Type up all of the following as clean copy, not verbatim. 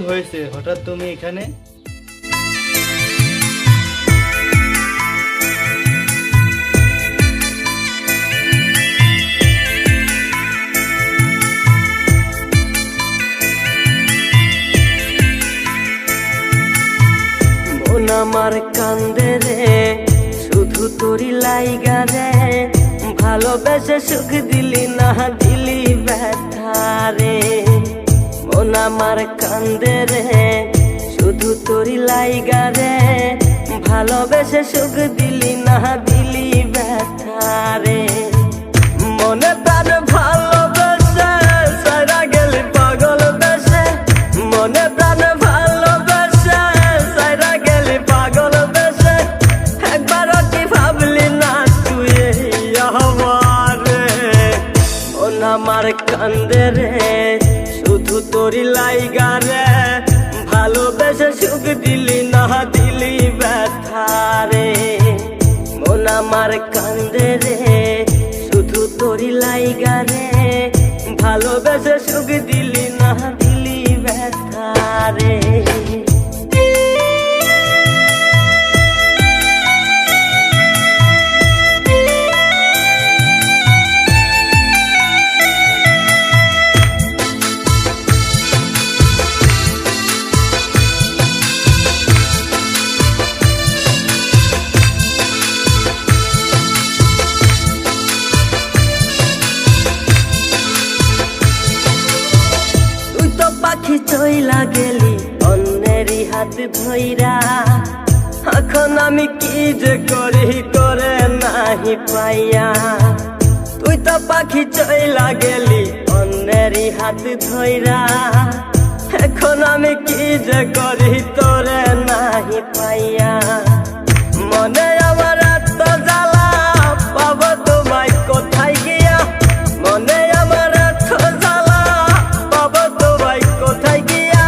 হয়েছে হঠাৎ তুমি এখানে? মন আমার কান্দে রে শুধু তোরি লাইগা রে, ভালোবেসে সুখ দিলি না দিলি ব্যথা রে। মন আমার কান্দে রে শুধু তোরি লাইগা রে, ভালোবেসে সুখ দিলি না দিলি ব্যথা রে। মনে প্রাণ ভালোবেসে সারা গেলি পাগল বেশে, মনে প্রাণ ভালোবেসে সারা গেলি পাগল বেশে, একবারও কি ভাবলি না তুই আমারে? মন আমার কান্দে রে শুধু তোরি লাইগা রে, ভালোবেসে সুখ দিলি না দিলি ব্যথা রে। মন আমার কান্দে রে শুধু তোরি লাইগা রে, ভালোবেসে সুখ দিলি না দিলি ব্যথা রে। পাখি চইলা গেলি অন্যেরই হাত ধইরা, এখন আমি কি যে করি করে নাহি পাইয়া। তুই তো পাখি চইলা গেলি অন্যেরই হাত ধইরা, এখন আমি কি যে করি তোরে নাহি পাইয়া। মনে আমার এত জ্বালা পাবো তোমায় কোথায় গিয়া, মনে আমার এত জ্বালা পাবো তোমায় কোথায় গিয়া,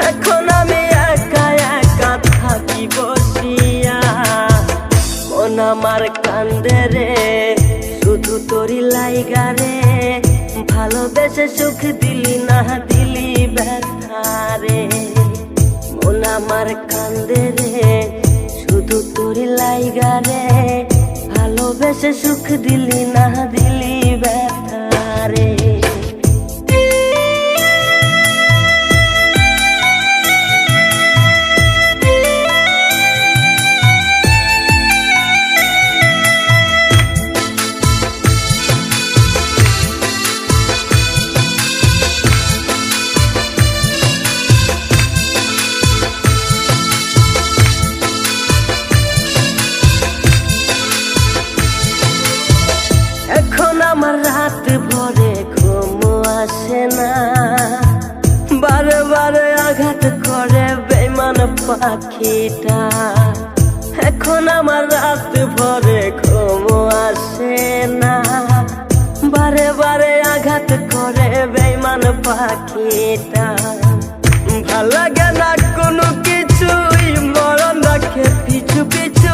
এখন আমি একা একা থাকি বসিয়া। মন আমার কান্দে রে শুধু তোরি লাইগা রে, ভালোবেসে সুখ দিলি না দিলি ব্যথা রে। মন আমার কান্দে রে শুধু তোরি লাইগা রে, ভালোবেসে সুখ দিলি না দিলি ব্যথা রে। এখন আমার রাত ভরে ঘুম আসে না, বারে বারে আঘাত করে বেঈমান পাখিটা। এখন আমার রাত ভরে ঘুম আসে না, বারে বারে আঘাত করে বেঈমান পাখিটা। ভাল লাগে না কোনো কিছুই মরণ রাখে পিছু পিছু,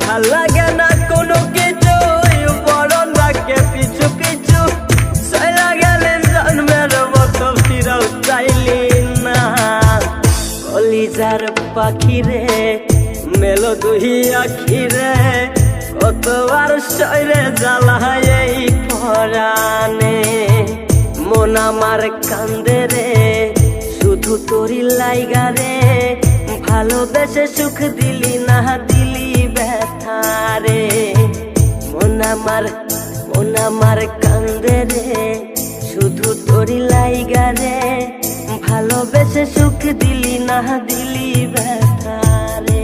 ভাল লাগে না কোনো কিছুই মরণ রাখে পিছু পিছু। চইলা গেলে জন্মের মতো ফিরেও চাইলি না, কলিজার পাখি রে মেলো দুই আখি রে, কতবার সইরে জ্বালায় এই পরাণে। মন আমার কান্দে রে শুধু তোরি লাইগা রে, ভালোবেসে সুখ দিলি না দিলি ব্যথা রে। মন আমার কান্দে রে শুধু তোরি লাইগা রে, ভালোবেসে সুখ দিলি না দিলি ব্যথা রে।